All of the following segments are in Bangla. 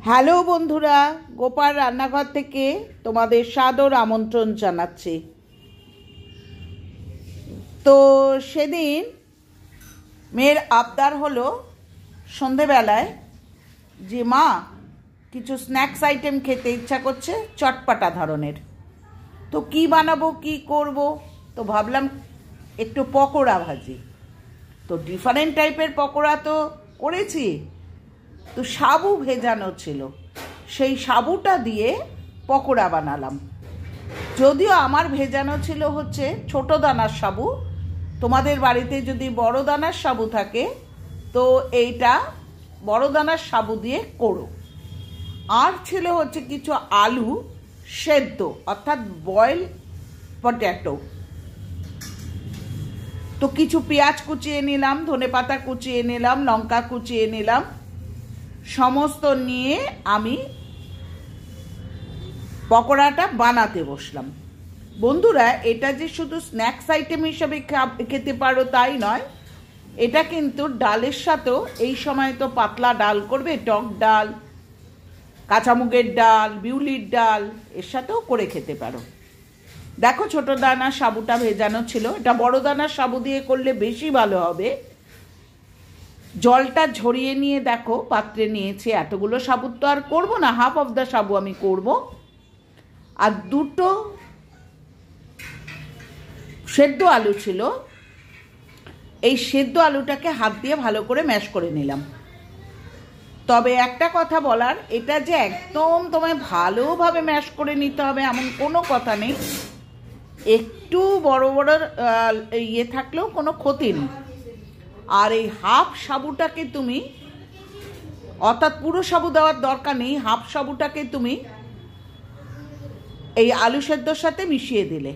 হ্যালো বন্ধুরা, গোপাল রান্নাঘর থেকে তোমাদের সাদর আমন্ত্রণ জানাচ্ছি। তো সেদিন মেয়ের আবদার হলো সন্ধেবেলায় যে মা কিছু স্ন্যাক্স আইটেম খেতে ইচ্ছা করছে, চটপাটা ধরনের। তো কি বানাবো, কি করব? তো ভাবলাম একটু পকোড়া ভাজি। তো ডিফারেন্ট টাইপের পকোড়া তো করেছি। তো সাবু ভেজানো ছিল, সেই সাবুটা দিয়ে পকোড়া বানালাম। যদিও আমার ভেজানো ছিল হচ্ছে ছোট দানার সাবু, তোমাদের বাড়িতে যদি বড় দানার সাবু থাকে তো এইটা বড় দানার সাবু দিয়ে করো। আর ছিল হচ্ছে কিছু আলু সেদ্ধ, অর্থাৎ বয়েল পটেটো। তো কিছু পেঁয়াজ কুচিয়ে নিলাম, ধনেপাতা কুচিয়ে নিলাম, লঙ্কা কুচিয়ে নিলাম, সমস্ত নিয়ে আমি পকোড়াটা বানাতে বসলাম। বন্ধুরা, এটা যে শুধু স্ন্যাক্স আইটেম হিসেবে খেতে পারো তাই নয়, এটা কিন্তু ডালের সাথেও, এই সময় তো পাতলা ডাল করবে, টক ডাল, কাঁচামুগের ডাল, বিউলির ডাল, এর সাথেও করে খেতে পারো। দেখো, ছোট দানার সাবুটা ভেজানো ছিল, এটা বড় দানার সাবু দিয়ে করলে বেশি ভালো হবে। জলটা ঝরিয়ে নিয়ে দেখো পাত্রে নিয়েছি। এতগুলো সাবুত তো আর করবো না, হাফ অফ দ্য সাবু আমি করব। আর দুটো সেদ্ধ আলু ছিল, এই সেদ্ধ আলুটাকে হাত দিয়ে ভালো করে ম্যাশ করে নিলাম। তবে একটা কথা বলার, এটা যে একদম তোমায় ভালোভাবে ম্যাশ করে নিতে হবে এমন কোনো কথা নেই। একটু বড় বড় ইয়ে থাকলেও কোনো ক্ষতি নেই। আর এই হাফ সাবুটাকে তুমি, অর্থাৎ পুরো সাবু দেওয়ার দরকার নেই, হাফ সাবুটাকে তুমি এই আলু সেদ্ধর সাথে মিশিয়ে দিলে।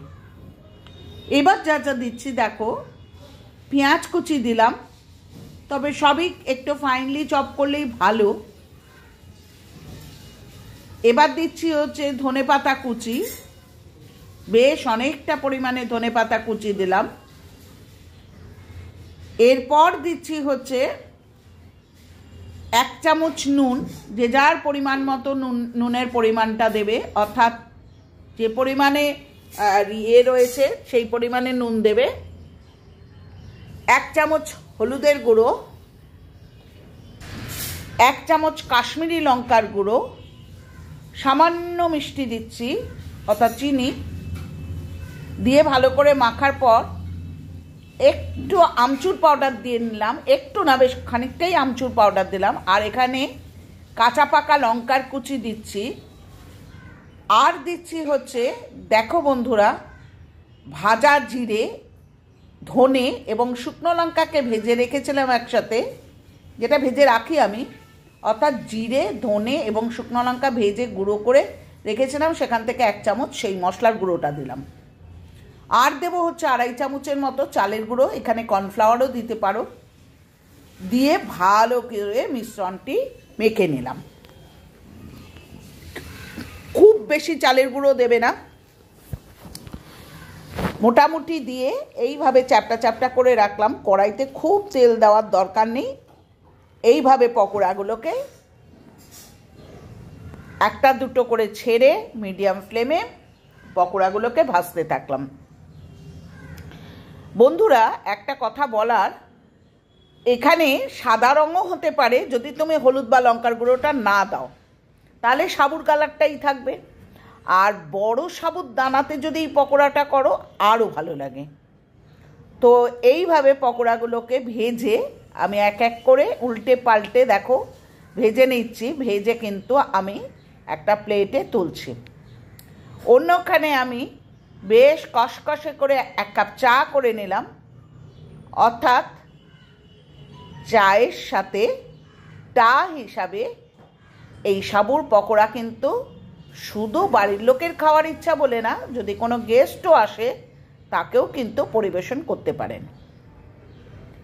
এবার যা যা দিচ্ছি দেখো, পেঁয়াজ কুচি দিলাম, তবে সবই একটু ফাইনলি চপ করলেই ভালো। এবার দিচ্ছি হচ্ছে ধনেপাতা কুচি, বেশ অনেকটা পরিমাণে ধনেপাতা কুচি দিলাম। এরপর দিচ্ছি হচ্ছে 1 চামচ নুন, যে যার পরিমাণ মতো নুনের পরিমাণটা দেবে, অর্থাৎ যে পরিমাণে ইয়ে রয়েছে সেই পরিমাণে নুন দেবে। 1 চামচ হলুদের গুঁড়ো, 1 চামচ কাশ্মীরি লঙ্কার গুঁড়ো, সামান্য মিষ্টি দিচ্ছি, অর্থাৎ চিনি দিয়ে ভালো করে মাখার পর একটু আমচুর পাউডার দিয়ে নিলাম, একটু না বেশ খানিকটাই আমচুর পাউডার দিলাম। আর এখানে কাঁচা পাকা লঙ্কার কুচি দিচ্ছি। আর দিচ্ছি হচ্ছে, দেখো বন্ধুরা, ভাজা জিরে, ধনে এবং শুকনো লঙ্কাকে ভেজে রেখেছিলাম একসাথে, যেটা ভেজে রাখি আমি, অর্থাৎ জিরে, ধনে এবং শুকনো লঙ্কা ভেজে গুঁড়ো করে রেখেছিলাম, সেখান থেকে 1 চামচ সেই মশলার গুঁড়োটা দিলাম। আর দেবো হচ্ছে 2.5 চামচের মতো চালের গুঁড়ো, এখানে কর্নফ্লাওয়ারও দিতে পারো। দিয়ে ভালো করে মিশ্রণটি মেখে নিলাম। খুব বেশি চালের গুঁড়ো দেবে না, মোটামুটি দিয়ে এইভাবে চ্যাপটা চ্যাপটা করে রাখলাম। কড়াইতে খুব তেল দেওয়ার দরকার নেই। এইভাবে পকোড়াগুলোকে একটা দুটো করে ছেড়ে মিডিয়াম ফ্লেমে পকোড়াগুলোকে ভাজতে থাকলাম। বন্ধুরা, একটা কথা বলার, এখানে সাদা রঙও হতে পারে যদি তুমি হলুদ বা লঙ্কার গুঁড়োটা না দাও, তাহলে সাবুর কালারটাই থাকবে। আর বড় সাবুর দানাতে যদি এই পকোড়াটা করো আরও ভালো লাগে। তো এইভাবে পকোড়াগুলোকে ভেজে আমি এক এক করে উল্টে পাল্টে দেখো ভেজে নিচ্ছি। ভেজে কিন্তু আমি একটা প্লেটে তুলছি। অন্যখানে আমি বেশ কষকষে করে 1 কাপ চা করে নিলাম, অর্থাৎ চায়ের সাথে টা হিসাবে এই সাবুর পকোড়া কিন্তু শুধু বাড়ির লোকের খাওয়ার ইচ্ছা বলে না, যদি কোনো গেস্টও আসে তাকেও কিন্তু পরিবেশন করতে পারেন।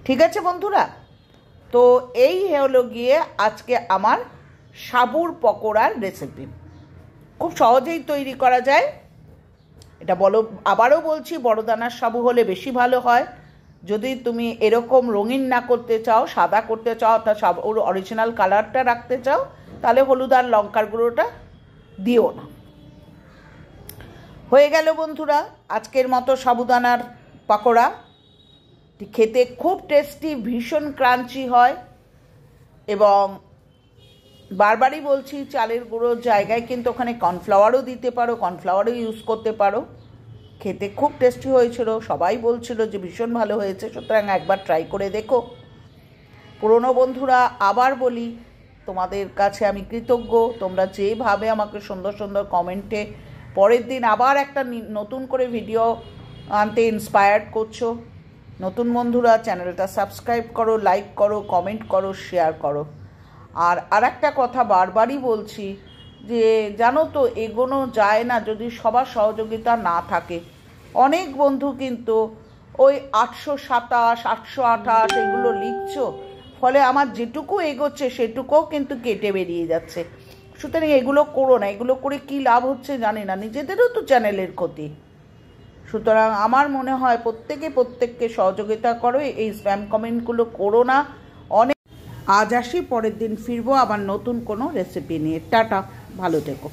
ঠিক আছে বন্ধুরা, তো এই হলো গিয়ে আজকে আমার সাবুর পকোড়ার রেসিপি। খুব সহজেই তৈরি করা যায়। এটা আবারও বলছি, বড় দানার সাবু হলে বেশি ভালো হয়। যদি তুমি এরকম রঙিন না করতে চাও, সাদা করতে চাও, অর্থাৎ সাবুর অরিজিনাল কালারটা রাখতে চাও, তাহলে হলুদ আর লঙ্কার গুঁড়োটা দিও না। হয়ে গেল বন্ধুরা আজকের মতো সাবুদানার পাকোড়া। খেতে খুব টেস্টি, ভীষণ ক্রাঞ্চি হয়, এবং বারবারই বলছি চালের গুঁড়োর জায়গায় কিন্তু ওখানে কর্নফ্লাওয়ারও দিতে পারো, কর্নফ্লাওয়ারও ইউজ করতে পারো। খেতে খুব টেস্টি হয়েছিল, সবাই বলছিল যে ভীষণ ভালো হয়েছে, সুতরাং একবার ট্রাই করে দেখো। পুরনো বন্ধুরা আবার বলি, তোমাদের কাছে আমি কৃতজ্ঞ, তোমরা যেভাবে আমাকে সুন্দর সুন্দর কমেন্টে পরের দিন আবার একটা নতুন করে ভিডিও আনতে ইন্সপায়ার্ড করছো। নতুন বন্ধুরা চ্যানেলটা সাবস্ক্রাইব করো, লাইক করো, কমেন্ট করো, শেয়ার করো। আর একটা কথা বারবারই বলছি যে জানো তো, এগোনো যায় না যদি সবার সহযোগিতা না থাকে। অনেক বন্ধু কিন্তু ওই 827, 828 এগুলো লিখছো, ফলে আমার যেটুকু এগোচ্ছে সেটুকুও কিন্তু কেটে বেরিয়ে যাচ্ছে। সুতরাং এগুলো করো না, এগুলো করে কি লাভ হচ্ছে জানি না, নিজেদেরও তো চ্যানেলের ক্ষতি। সুতরাং আমার মনে হয় প্রত্যেককে সহযোগিতা করো, এই স্প্যাম কমেন্টগুলো করো না। অনেক আজ আসি, পরের দিন ফিরবো আবার নতুন কোনো রেসিপি নিয়ে। টাটা, ভালো থেকো।